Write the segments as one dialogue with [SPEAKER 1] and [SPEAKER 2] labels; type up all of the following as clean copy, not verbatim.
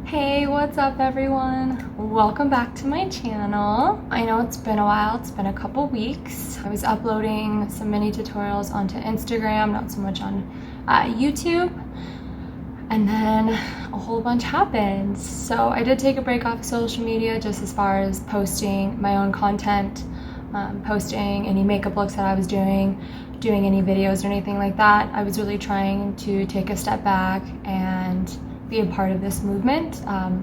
[SPEAKER 1] Hey, what's up everyone? Welcome back to my channel. I know it's been a while, it's been a couple weeks. I was uploading some mini tutorials onto Instagram, not so much on YouTube. And then a whole bunch happened. So I did take a break off social media just as far as posting my own content, posting any makeup looks that I was doing any videos or anything like that. I was really trying to take a step back and be a part of this movement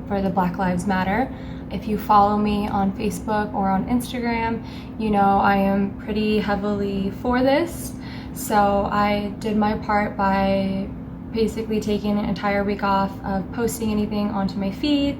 [SPEAKER 1] for the Black Lives Matter. If you follow me on Facebook or on Instagram, you know I am pretty heavily for this. So I did my part by basically taking an entire week off of posting anything onto my feed,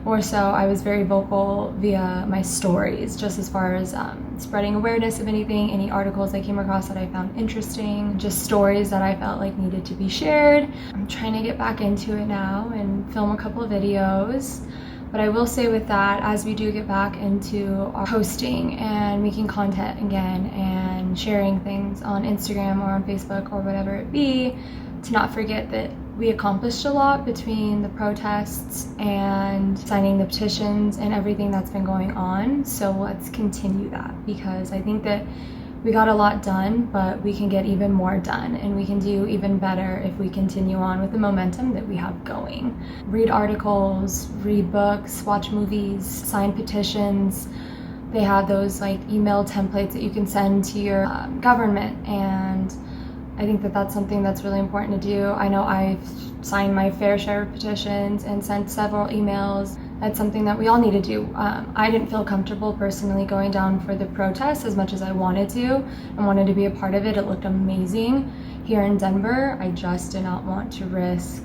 [SPEAKER 1] or so I was very vocal via my stories, just as far as spreading awareness of anything, any articles I came across that I found interesting, just stories that I felt like needed to be shared. I'm trying to get back into it now and film a couple of videos. But I will say with that, as we do get back into our posting and making content again and sharing things on Instagram or on Facebook or whatever it be, to not forget that we accomplished a lot between the protests and signing the petitions and everything that's been going on. So let's continue that, because I think that we got a lot done, but we can get even more done and we can do even better if we continue on with the momentum that we have going. Read articles, read books, watch movies, sign petitions. They have those like email templates that you can send to your government, and I think that that's something that's really important to do. I know I've signed my fair share of petitions and sent several emails. That's something that we all need to do. I didn't feel comfortable personally going down for the protest as much as I wanted to and wanted to be a part of it. It looked amazing here in Denver. I just did not want to risk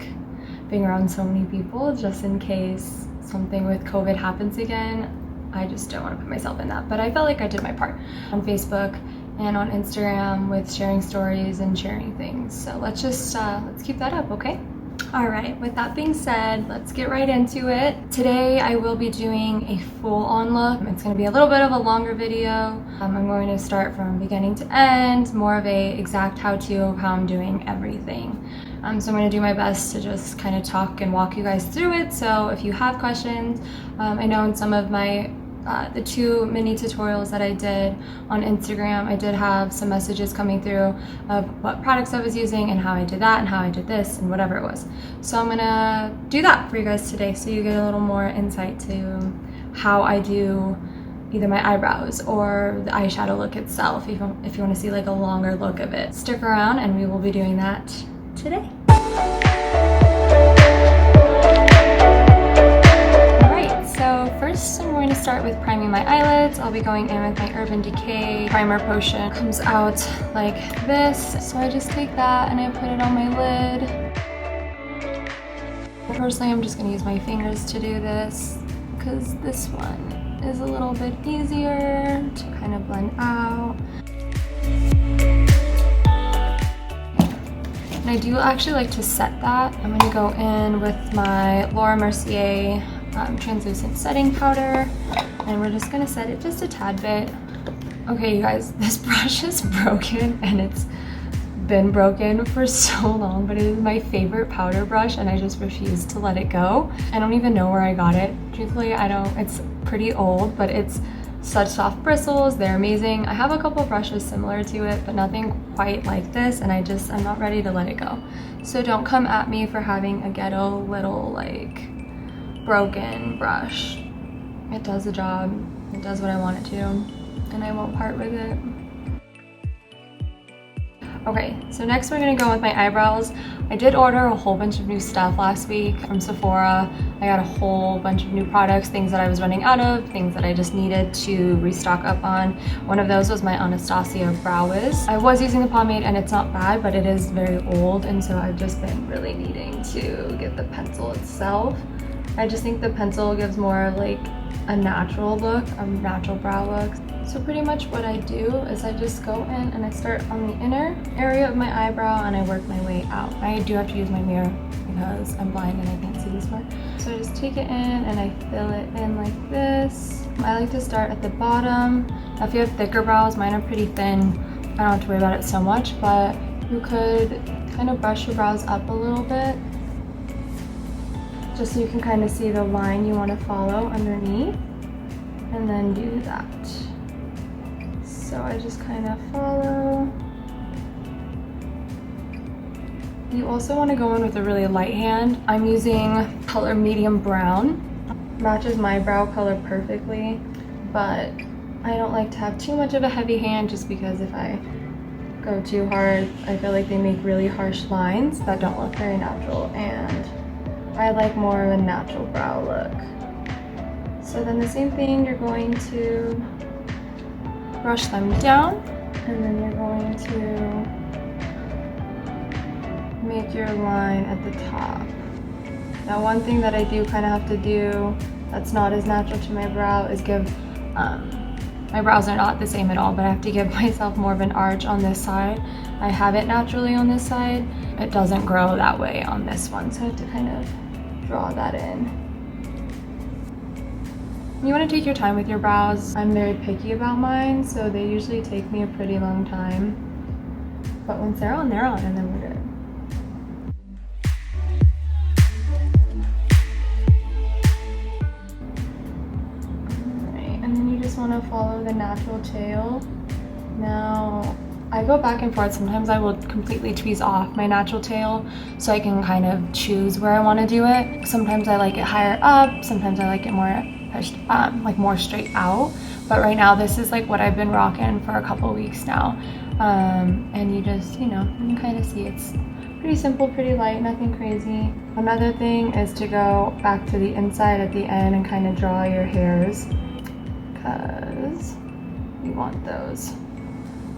[SPEAKER 1] being around so many people just in case something with COVID happens again. I just don't want to put myself in that, but I felt like I did my part on Facebook and on Instagram with sharing stories and sharing things. So let's just let's keep that up, okay? All right, with that being said, let's get right into it. Today I will be doing a full-on look. It's going to be a little bit of a longer video. I'm going to start from beginning to end, more of a exact how-to of how I'm doing everything. So I'm going to do my best to just kind of talk and walk you guys through it. So if you have questions, I know in some of my the two mini tutorials that I did on Instagram, I did have some messages coming through of what products I was using and how I did that and how I did this and whatever it was. So I'm gonna do that for you guys today, so you get a little more insight to how I do either my eyebrows or the eyeshadow look itself, if you want to see like a longer look of it. Stick around and we will be doing that today. So first I'm going to start with priming my eyelids. I'll be going in with my Urban Decay primer potion. It comes out like this. So I just take that and I put it on my lid. Personally, I'm just going to use my fingers to do this because this one is a little bit easier to kind of blend out. And I do actually like to set that. I'm going to go in with my Laura Mercier translucent setting powder, and we're just gonna set it just a tad bit. Okay, you guys, this brush is broken, and it's been broken for so long, but it is my favorite powder brush, and I just refuse to let it go. I don't even know where I got it. Truthfully, I don't. It's pretty old, but it's such soft bristles. They're amazing. I have a couple brushes similar to it, but nothing quite like this, and I'm not ready to let it go. So don't come at me for having a ghetto little like broken brush. It does the job, it does what I want it to, and I won't part with it. Okay, so next we're gonna go with my eyebrows. I did order a whole bunch of new stuff last week from Sephora. I got a whole bunch of new products, things that I was running out of, things that I just needed to restock up on. One of those was my Anastasia Brow Wiz. I was using the pomade and it's not bad, but it is very old, and so I've just been really needing to get the pencil itself. I just think the pencil gives more like a natural look, a natural brow look. So pretty much what I do is I just go in and I start on the inner area of my eyebrow and I work my way out. I do have to use my mirror because I'm blind and I can't see this far. So I just take it in and I fill it in like this. I like to start at the bottom. Now if you have thicker brows, mine are pretty thin, I don't have to worry about it so much, but you could kind of brush your brows up a little bit just so you can kind of see the line you want to follow underneath, and then do that. So I just kind of follow. You also want to go in with a really light hand. I'm using color medium brown. Matches my brow color perfectly, but I don't like to have too much of a heavy hand just because if I go too hard, I feel like they make really harsh lines that don't look very natural, and I like more of a natural brow look. So then the same thing, you're going to brush them down, and then you're going to make your line at the top. Now one thing that I do kind of have to do that's not as natural to my brow is give, my brows are not the same at all, but I have to give myself more of an arch on this side. I have it naturally on this side. It doesn't grow that way on this one, so I have to kind of draw that in. You want to take your time with your brows. I'm very picky about mine, so they usually take me a pretty long time. But once they're on, and then we're good. Want to follow the natural tail. Now I go back and forth. Sometimes I will completely tweeze off my natural tail so I can kind of choose where I want to do it. Sometimes I like it higher up, sometimes I like it more pushed like more straight out, but right now this is like what I've been rocking for a couple weeks now. And you just, you know, you can kind of see it's pretty simple, pretty light, nothing crazy. Another thing is to go back to the inside at the end and kind of draw your hairs, because you want those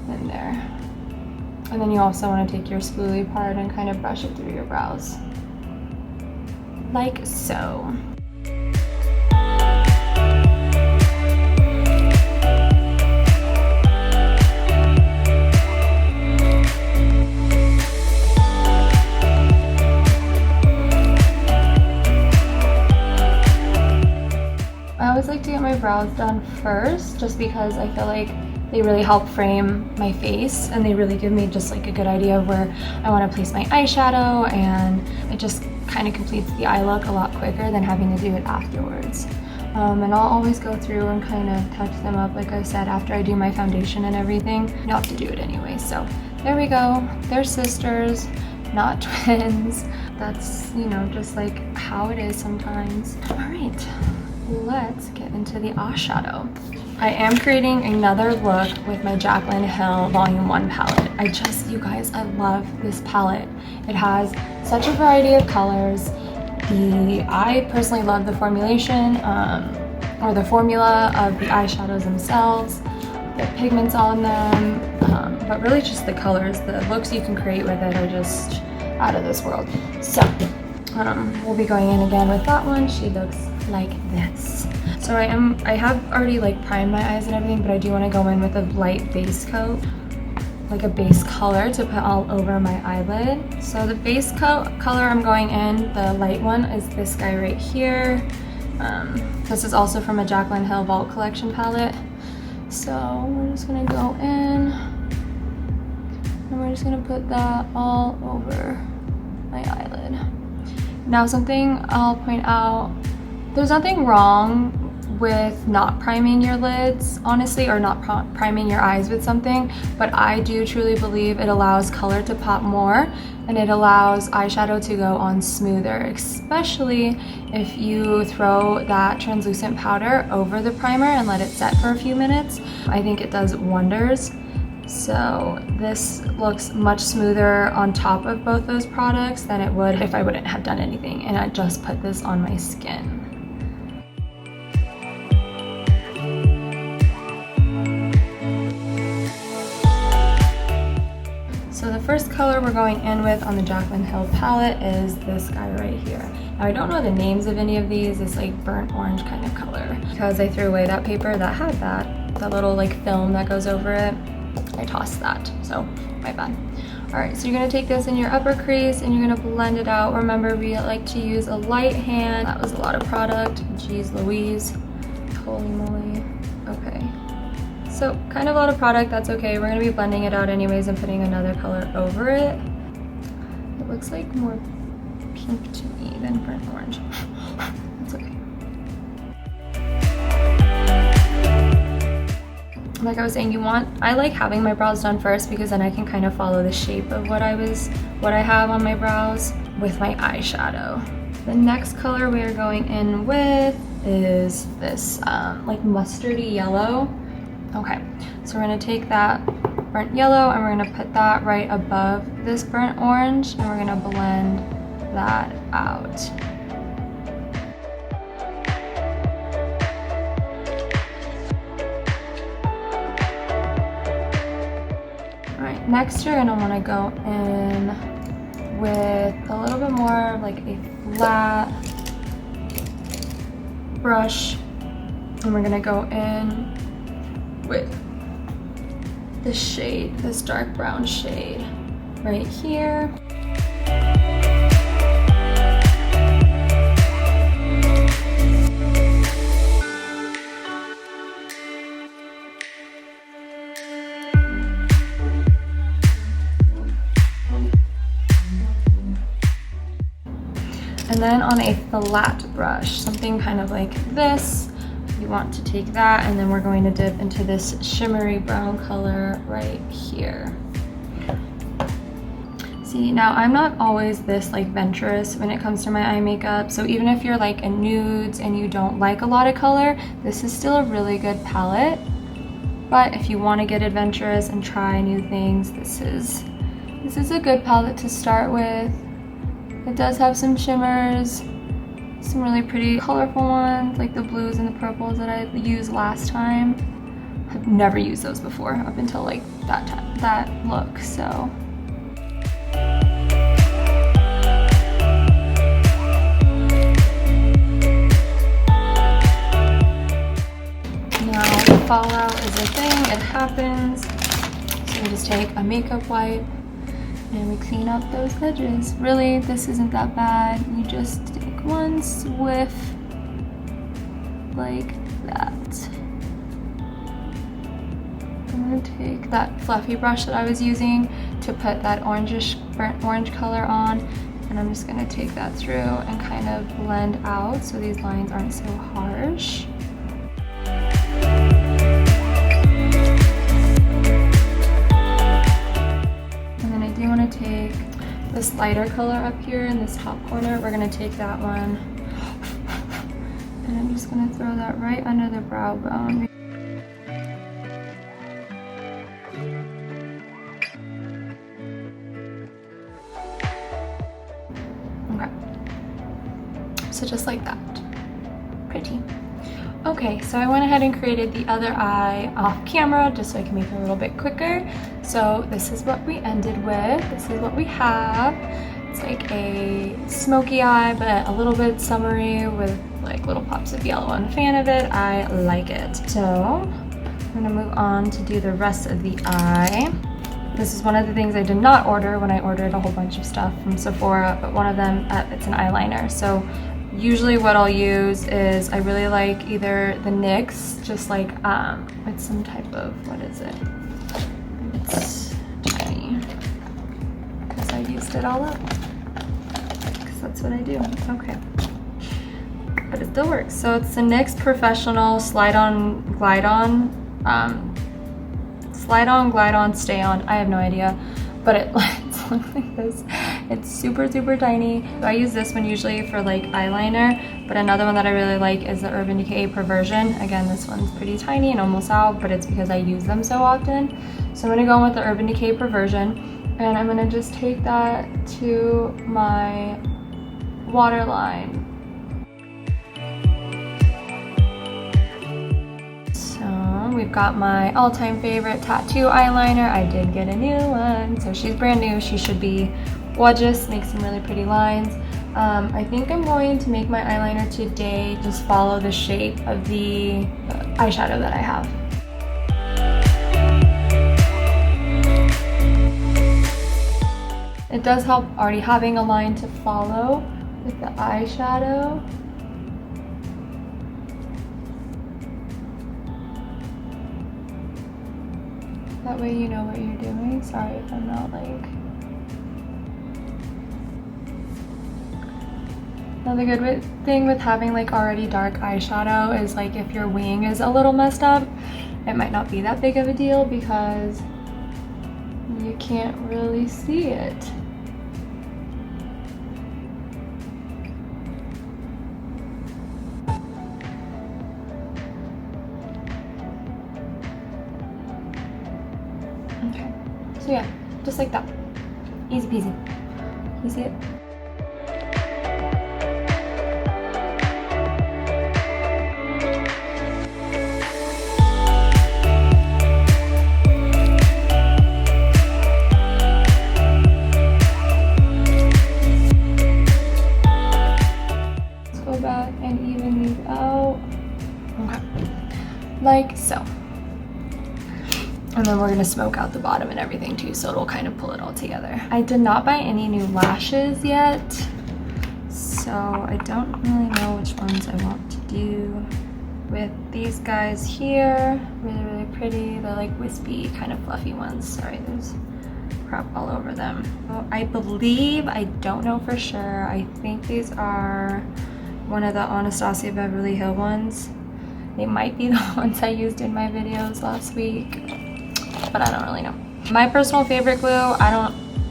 [SPEAKER 1] in there. And then you also want to take your spoolie part and kind of brush it through your brows. Like so. I always like to get my brows done first, just because I feel like they really help frame my face, and they really give me just like a good idea of where I want to place my eyeshadow, and it just kind of completes the eye look a lot quicker than having to do it afterwards. And I'll always go through and kind of touch them up, like I said, after I do my foundation and everything. You'll have to do it anyway. So there we go. They're sisters, not twins. That's, you know, just like how it is sometimes. All right. Let's get into the eyeshadow. I am creating another look with my Jaclyn Hill Volume 1 palette. You guys, I love this palette. It has such a variety of colors. I personally love the formulation, or the formula of the eyeshadows themselves, the pigments on them, but really just the colors. The looks you can create with it are just out of this world. So, we'll be going in again with that one. She looks like this. So I have already like primed my eyes and everything, but I do want to go in with a light base coat, like a base color to put all over my eyelid. So the base color I'm going in, the light one, is this guy right here. This is also from a Jaclyn Hill Vault Collection palette. So we're just gonna go in, and we're just gonna put that all over my eyelid. Now something I'll point out, there's nothing wrong with not priming your lids, honestly, or not priming your eyes with something, but I do truly believe it allows color to pop more, and it allows eyeshadow to go on smoother, especially if you throw that translucent powder over the primer and let it set for a few minutes. I think it does wonders. So this looks much smoother on top of both those products than it would if I wouldn't have done anything and I just put this on my skin. So the first color we're going in with on the Jaclyn Hill palette is this guy right here. Now I don't know the names of any of these. It's like burnt orange kind of color, because I threw away that paper that had that little like film that goes over it. I tossed that, so my bad. All right, so you're gonna take this in your upper crease and you're gonna blend it out. Remember, we like to use a light hand. That was a lot of product. Jeez Louise, holy moly. Okay, so kind of a lot of product, that's okay. We're gonna be blending it out anyways and putting another color over it. It looks like more pink to me than burnt orange. It's okay. Like I was saying, I like having my brows done first because then I can kind of follow the shape of what I have on my brows with my eyeshadow. The next color we are going in with is this like mustardy yellow. Okay, so we're gonna take that burnt yellow and we're gonna put that right above this burnt orange and we're gonna blend that out. Alright, next you're gonna wanna go in with a little bit more like a flat brush and we're gonna go in with this shade, this dark brown shade right here. And then on a flat brush, something kind of like this, you want to take that and then we're going to dip into this shimmery brown color right here. See, now I'm not always this like venturous when it comes to my eye makeup, so even if you're like in nudes and you don't like a lot of color, this is still a really good palette. But if you want to get adventurous and try new things, this is a good palette to start with. It does have some shimmers, some really pretty colorful ones, like the blues and the purples that I used last time. I've never used those before up until like that look, so. Now, fallout is a thing, it happens. So we just take a makeup wipe and we clean up those edges. Really, this isn't that bad. You just take one swift like that. I'm gonna take that fluffy brush that I was using to put that orangish burnt orange color on, and I'm just gonna take that through and kind of blend out so these lines aren't so harsh. You want to take this lighter color up here in this top corner. We're going to take that one and I'm just going to throw that right under the brow bone. Okay, so just like that. Pretty. Okay, so I went ahead and created the other eye off camera just so I can make it a little bit quicker. So this is what we ended with. This is what we have. It's like a smoky eye, but a little bit summery with like little pops of yellow. I'm a fan of it. I like it. So I'm gonna move on to do the rest of the eye. This is one of the things I did not order when I ordered a whole bunch of stuff from Sephora, but one of them, it's an eyeliner. So usually what I'll use is, I really like either the NYX, just like, it's some type of, what is it? It's tiny, because I used it all up, because that's what I do, okay. But it still works. So it's the NYX Professional Slide On, Glide On, Stay On, I have no idea, but it looks like this. It's super tiny. I use this one usually for like eyeliner, but another one that I really like is the Urban Decay Perversion. Again, this one's pretty tiny and almost out, but it's because I use them so often. So I'm gonna go in with the Urban Decay Perversion, and I'm gonna just take that to my waterline. So we've got my all-time favorite tattoo eyeliner. I did get a new one, so she's brand new. She should be gorgeous, make some really pretty lines. I think I'm going to make my eyeliner today just follow the shape of the eyeshadow that I have. It does help already having a line to follow with the eyeshadow. That way you know what you're doing. Sorry if I'm not like Now the good thing with having like already dark eyeshadow is like if your wing is a little messed up, it might not be that big of a deal because you can't really see it. Okay, so yeah, just like that. Easy peasy. You see it? Let's go back and even these out. Okay. Like so. And then we're gonna smoke out the bottom and everything too, so it'll kind of pull it all together. I did not buy any new lashes yet, so I don't really know which ones I want to do with these guys here. Really, really pretty. They're like wispy, kind of fluffy ones. Sorry, there's crap all over them. So I believe, I don't know for sure, I think these are one of the Anastasia Beverly Hill ones. They might be the ones I used in my videos last week, but I don't really know. My personal favorite glue,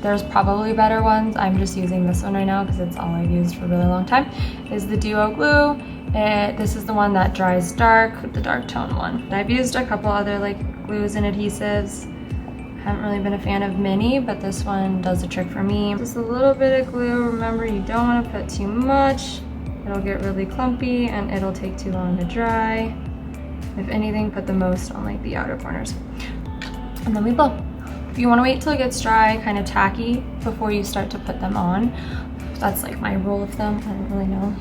[SPEAKER 1] there's probably better ones. I'm just using this one right now because it's all I've used for a really long time, is the Duo Glue. This is the one that dries dark, the dark tone one. I've used a couple other like glues and adhesives. Haven't really been a fan of many, but this one does the trick for me. Just a little bit of glue. Remember, you don't want to put too much. It'll get really clumpy and it'll take too long to dry. If anything, put the most on like the outer corners. And then we blow. You want to wait till it gets dry, kind of tacky, before you start to put them on. That's like my rule of thumb. I don't really know.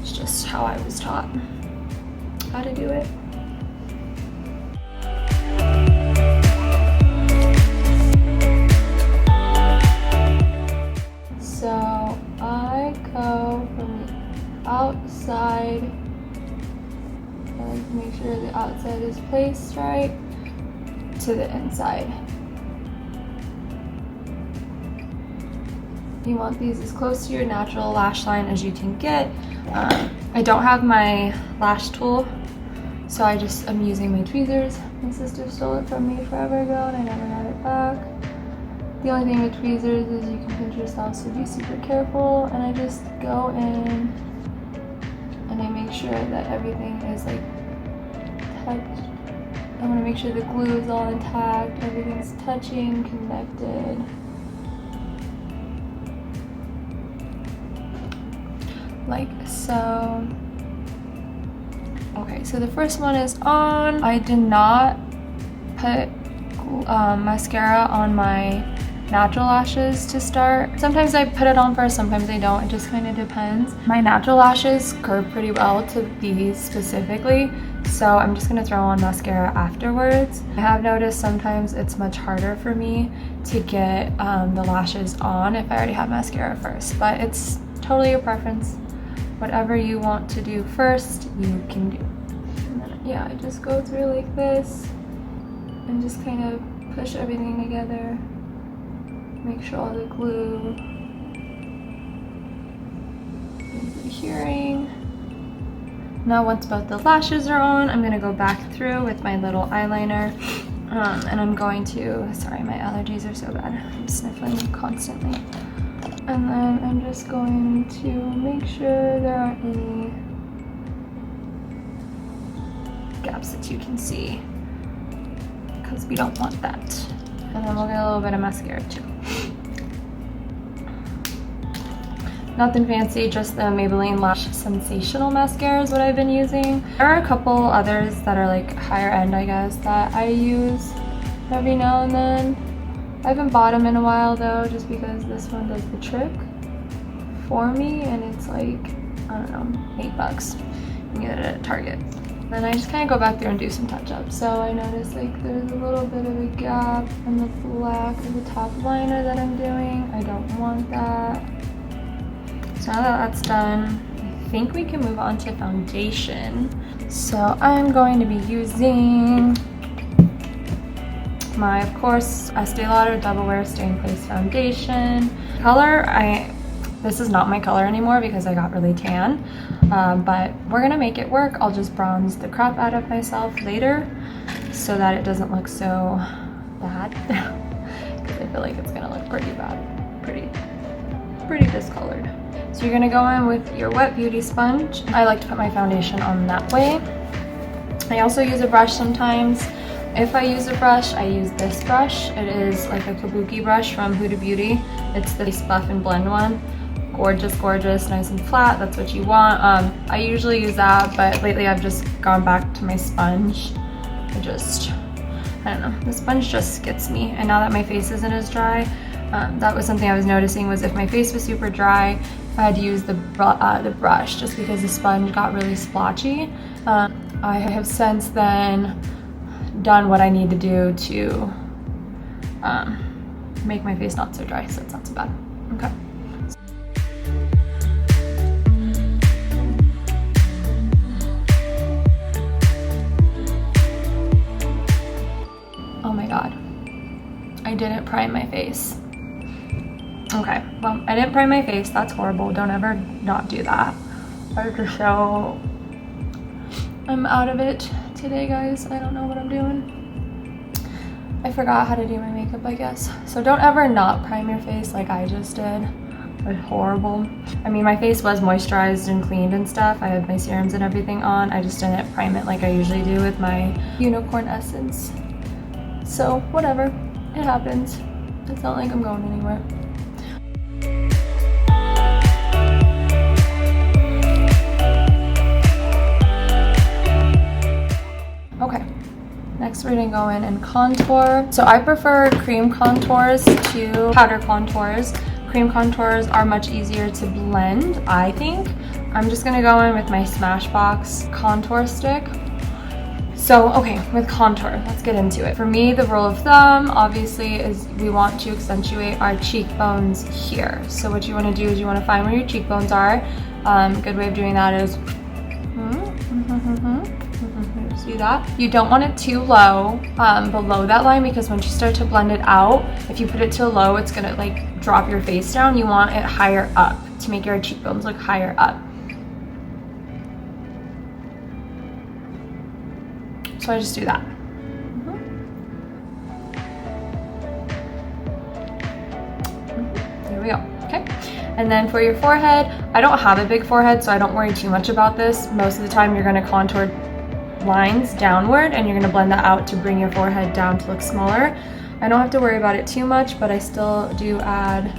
[SPEAKER 1] It's just how I was taught how to do it. So I go from the outside, I like to make sure the outside is placed right, to the inside. You want these as close to your natural lash line as you can get. I don't have my lash tool, so I'm using my tweezers. My sister stole it from me forever ago and I never got it back. The only thing with tweezers is you can pinch yourself, so be super careful. And I just go in and I make sure that everything is like touched. I want to make sure the glue is all intact, everything's touching, connected. Like so. Okay, so the first one is on. I did not put mascara on my natural lashes to start. Sometimes I put it on first, sometimes I don't. It just kind of depends. My natural lashes curve pretty well to these specifically, so I'm just gonna throw on mascara afterwards. I have noticed sometimes it's much harder for me to get the lashes on if I already have mascara first, but it's totally your preference. Whatever you want to do first, you can do. And then, yeah, I just go through like this and just kind of push everything together. Make sure all the glue is adhering. Now once both the lashes are on, I'm gonna go back through with my little eyeliner. And I'm going to, sorry, my allergies are so bad. I'm sniffling constantly. And then I'm just going to make sure there aren't any gaps that you can see, because we don't want that. And then we'll get a little bit of mascara too. Nothing fancy, just the Maybelline Lash Sensational Mascara is what I've been using. There are a couple others that are like higher end, I guess, that I use every now and then. I haven't bought them in a while though, just because this one does the trick for me, and it's like, I don't know, $8. You can get it at Target. Then I just kind of go back there and do some touch-ups. So I noticed like there's a little bit of a gap in the black of the top liner that I'm doing. I don't want that. So now that that's done, I think we can move on to foundation. So I'm going to be using of course, Estee Lauder Double Wear Stay in Place Foundation. Color, This is not my color anymore because I got really tan, but we're gonna make it work. I'll just bronze the crap out of myself later so that it doesn't look so bad, because I feel like it's gonna look pretty bad, pretty discolored. So you're gonna go in with your wet beauty sponge. I like to put my foundation on that way. I also use a brush sometimes. If I use a brush, I use this brush. It is like a kabuki brush from Huda Beauty. It's the Buff and Blend one. Gorgeous, gorgeous, nice and flat. That's what you want. I usually use that, but lately I've just gone back to my sponge. I don't know, the sponge just gets me. And now that my face isn't as dry, that was something I was noticing, was if my face was super dry, I had to use the brush just because the sponge got really splotchy. I have since then done what I need to do to make my face not so dry, so it's not so bad. Okay. Oh my god, I didn't prime my face. Okay, well, I didn't prime my face. That's horrible. Don't ever not do that. I'm out of it today, guys. I don't know what I'm doing. I forgot how to do my makeup, I guess. So don't ever not prime your face like I just did. It was horrible. I mean, my face was moisturized and cleaned and stuff. I had my serums and everything on. I just didn't prime it like I usually do with my unicorn essence. So whatever, it happens. It's not like I'm going anywhere. Okay, next we're gonna go in and contour. So I prefer cream contours to powder contours. Cream contours are much easier to blend, I think. I'm just gonna go in with my Smashbox contour stick. So, okay, with contour, let's get into it. For me, the rule of thumb, obviously, is we want to accentuate our cheekbones here. So what you wanna do is you wanna find where your cheekbones are. A good way of doing that is, see that? You don't want it too low below that line, because once you start to blend it out, if you put it too low, it's gonna like drop your face down. You want it higher up to make your cheekbones look higher up. So I just do that. There we go, okay. And then for your forehead, I don't have a big forehead, so I don't worry too much about this. Most of the time you're gonna contour lines downward and you're gonna blend that out to bring your forehead down to look smaller. I don't have to worry about it too much, but I still do add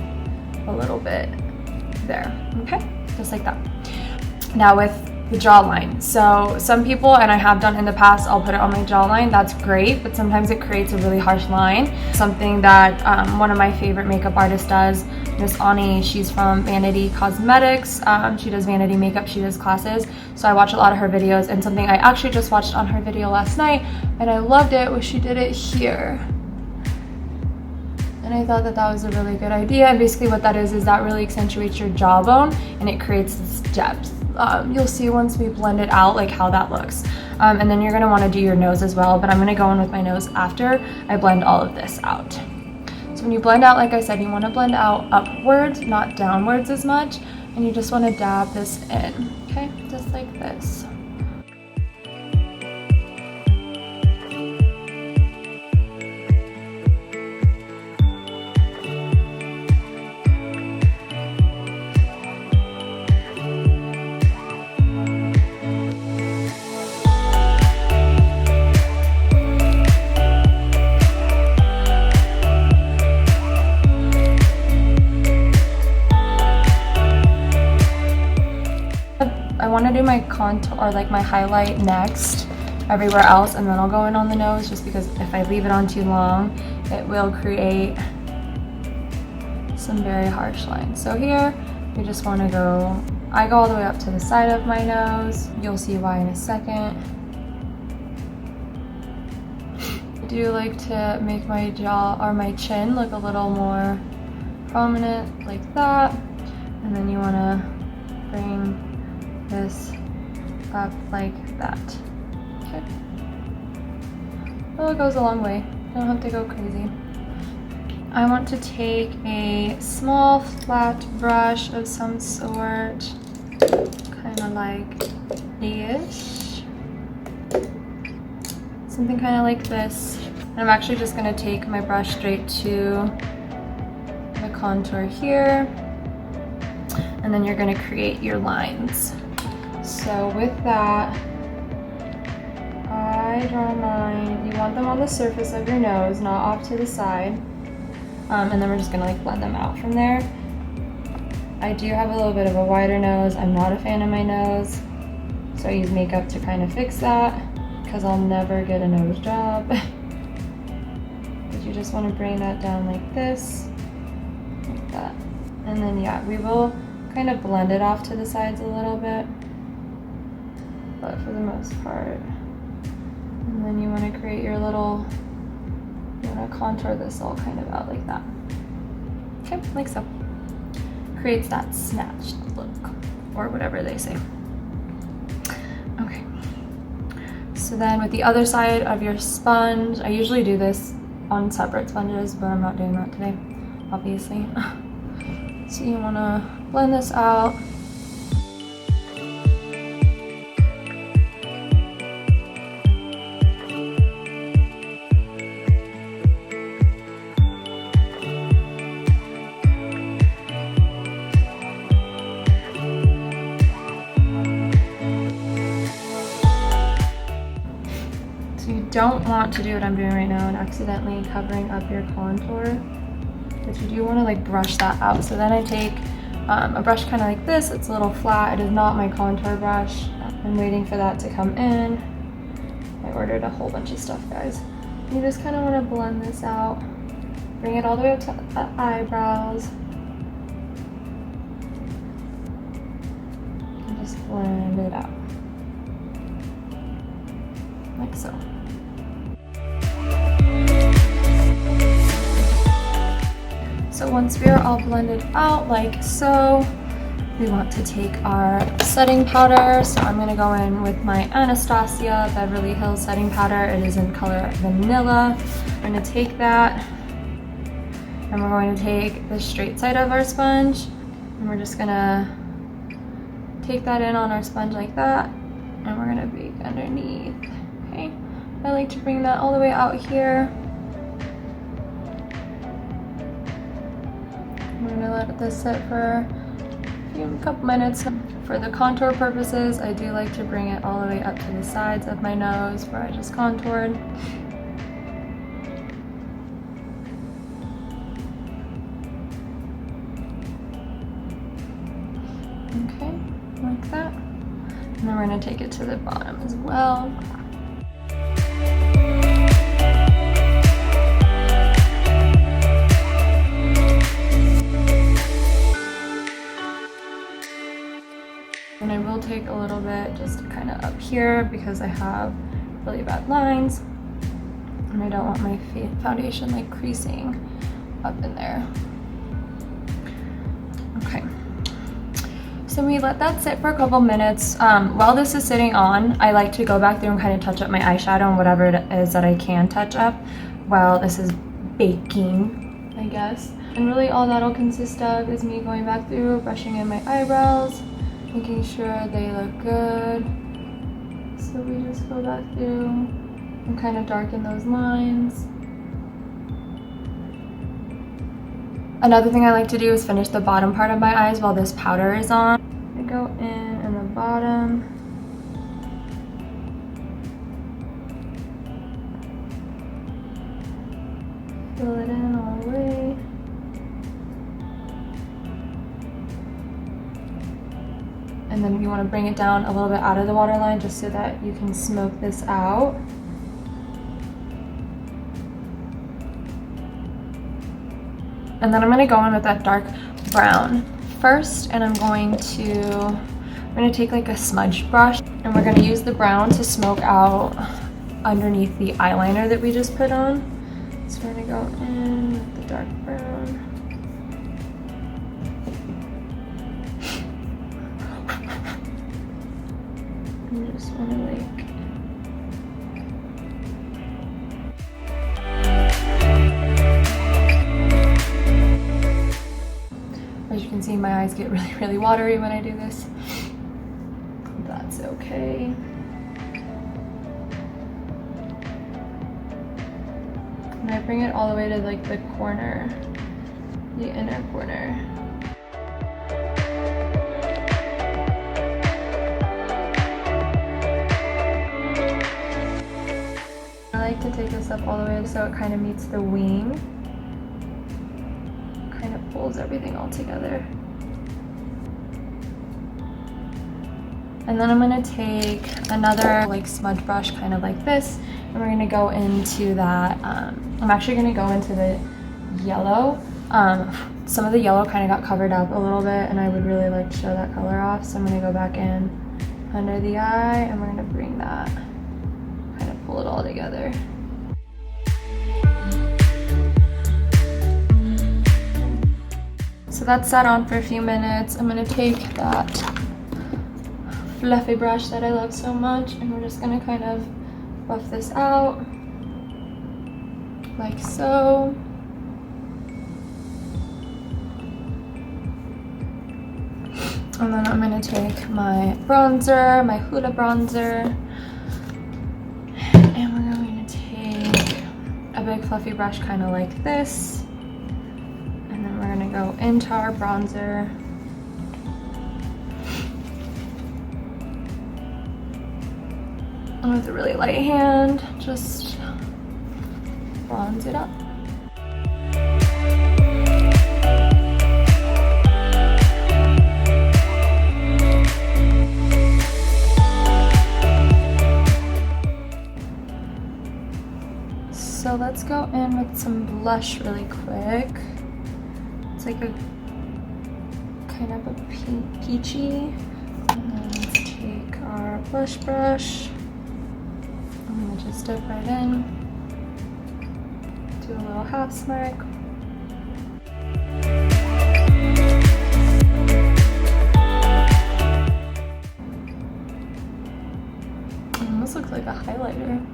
[SPEAKER 1] a little bit there, okay? Just like that. Now with the jawline. So some people, and I have done in the past, I'll put it on my jawline. That's great, but sometimes it creates a really harsh line. Something that one of my favorite makeup artists does, Miss Ani, she's from Vanity Cosmetics. She does vanity makeup, she does classes. So I watch a lot of her videos, and something I actually just watched on her video last night, and I loved it, was she did it here. And I thought that that was a really good idea. And basically what that is that really accentuates your jawbone and it creates this depth. You'll see once we blend it out like how that looks. And then you're gonna wanna do your nose as well, but I'm gonna go in with my nose after I blend all of this out. So when you blend out, like I said, you wanna blend out upwards, not downwards as much, and you just wanna dab this in, okay? Just like this. I want to do my contour, or like my highlight next everywhere else, and then I'll go in on the nose, just because if I leave it on too long, it will create some very harsh lines. So here, you just want to go, I go all the way up to the side of my nose. You'll see why in a second. I do like to make my jaw or my chin look a little more prominent like that, and then you want to bring this up like that. Okay. Well, it goes a long way. Don't have to go crazy. I want to take a small flat brush of some sort, kind of like this, something kind of like this. And I'm actually just going to take my brush straight to the contour here, and then you're going to create your lines. So with that, I draw mine. You want them on the surface of your nose, not off to the side. And then we're just gonna like blend them out from there. I do have a little bit of a wider nose. I'm not a fan of my nose, so I use makeup to kind of fix that, because I'll never get a nose job. But you just want to bring that down like this, like that. And then yeah, we will kind of blend it off to the sides a little bit, but for the most part. And then you want to create your little, you want to contour this all kind of out like that. Okay, like so. Creates that snatched look, or whatever they say. Okay. So then with the other side of your sponge, I usually do this on separate sponges, but I'm not doing that today, obviously. So you want to blend this out. Don't want to do what I'm doing right now and accidentally covering up your contour, but you do want to like brush that out. So then I take a brush kind of like this. It's a little flat. It is not my contour brush. I'm waiting for that to come in. I ordered a whole bunch of stuff, guys. You just kind of want to blend this out, bring it all the way up to the eyebrows, and just blend it out like so. So once we are all blended out like so, we want to take our setting powder. So I'm going to go in with my Anastasia Beverly Hills setting powder. It is in color Vanilla. I'm going to take that, and we're going to take the straight side of our sponge, and we're just going to take that in on our sponge like that, and we're going to bake underneath. Okay, I like to bring that all the way out here. I'm gonna let this sit for a couple minutes. For the contour purposes, I do like to bring it all the way up to the sides of my nose where I just contoured. Okay, like that. And then we're gonna take it to the bottom as well. And I will take a little bit just kind of up here because I have really bad lines and I don't want my foundation like creasing up in there. Okay, so we let that sit for a couple minutes. While this is sitting on, I like to go back through and kind of touch up my eyeshadow and whatever it is that I can touch up while this is baking, I guess. And really all that'll consist of is me going back through, brushing in my eyebrows, making sure they look good. So we just go back through and kind of darken those lines. Another thing I like to do is finish the bottom part of my eyes while this powder is on. I go in the bottom. Fill it in all the way. And then you want to bring it down a little bit out of the waterline just so that you can smoke this out. And then I'm going to go in with that dark brown first, and I'm going to take like a smudge brush, and we're going to use the brown to smoke out underneath the eyeliner that we just put on. So we're going to go in with the dark brown. I just want to like can see my eyes get really watery when I do this. That's okay. And I bring it all the way to like the corner, the inner corner. I like to take this up all the way so it kind of meets the wing. Kind of pulls everything all together. And then I'm gonna take another like smudge brush kind of like this, and we're gonna go into that, I'm actually gonna go into the yellow. Some of the yellow kind of got covered up a little bit and I would really like to show that color off. So I'm gonna go back in under the eye and we're gonna bring that, kind of pull it all together. So that's sat on for a few minutes. I'm gonna take that fluffy brush that I love so much and we're just gonna kind of buff this out like so. And then I'm gonna take my bronzer, my Hoola bronzer, and we're going to take a big fluffy brush kind of like this, and then we're gonna go into our bronzer. And with a really light hand, just bronze it up. So let's go in with some blush really quick. It's like a kind of a peachy. And then let's take our blush brush. I'm gonna just dip right in, do a little half smirk. It almost looks like a highlighter.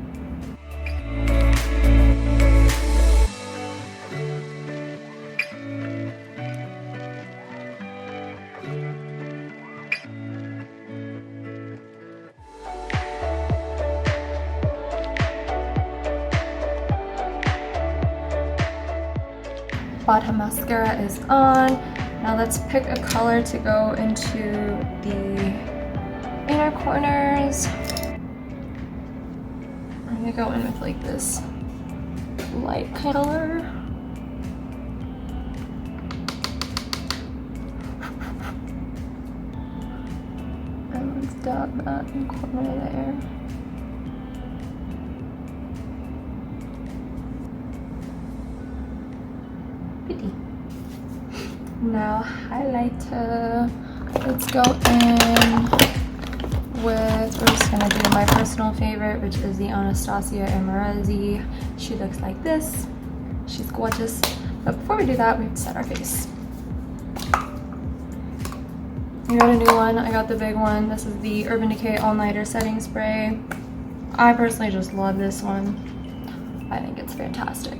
[SPEAKER 1] Bottom mascara is on. Now let's pick a color to go into the inner corners. I'm gonna go in with like this light color. And let's dab that in the corner there. Now highlighter. Let's go in with, we're just gonna do my personal favorite, which is the Anastasia Emeraldi. She looks like this. She's gorgeous. But before we do that, we have to set our face. I got a new one. I got the big one. This is the Urban Decay All Nighter Setting Spray. I personally just love this one. I think it's fantastic.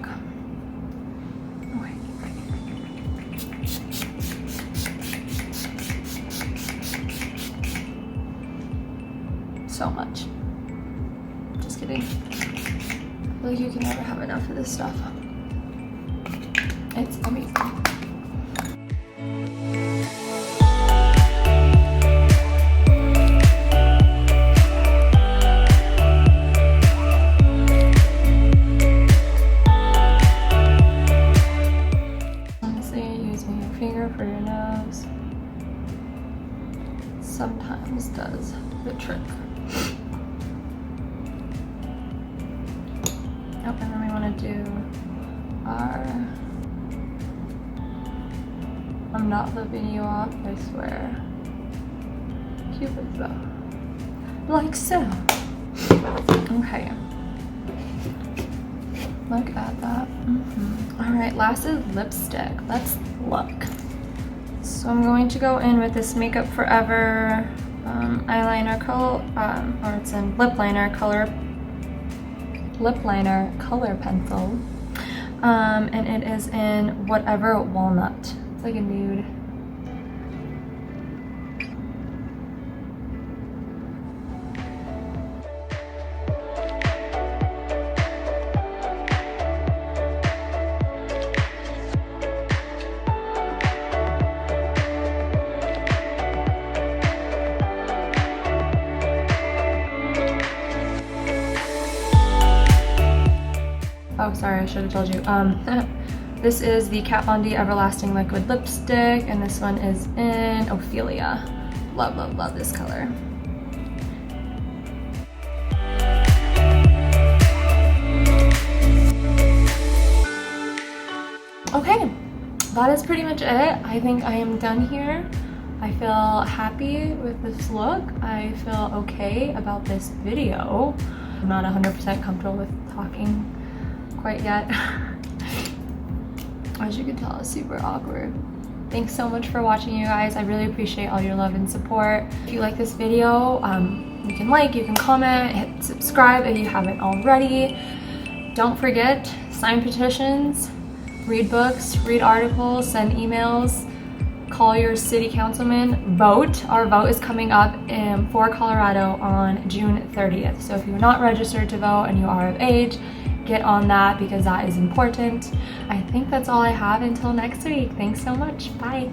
[SPEAKER 1] So much. Just kidding. I feel like you can never have enough of this stuff. It's amazing. Honestly, using your finger for your nose sometimes does the trick. Oh, and then we want to do our, I'm not flipping you off, I swear, Cupid's bow, like so. Okay, look at that. All right, last is lipstick. Let's look. So I'm going to go in with this Makeup Forever eyeliner color, or it's in lip liner color pencil, and it is in Whatever Walnut. It's like a nude Oh, sorry, I should have told you. This is the Kat Von D Everlasting Liquid Lipstick, and this one is in Ophelia. Love, love, love this color. Okay, that is pretty much it. I think I am done here. I feel happy with this look. I feel okay about this video. I'm not 100% comfortable with talking quite yet. As you can tell, it's super awkward. Thanks so much for watching, you guys. I really appreciate all your love and support. If you like this video, you can like, you can comment, hit subscribe if you haven't already. Don't forget, sign petitions, read books, read articles, send emails, call your city councilman, vote. Our vote is coming up for Colorado on June 30th. So if you're not registered to vote and you are of age, get on that because that is important. I think that's all I have until next week. Thanks so much. Bye.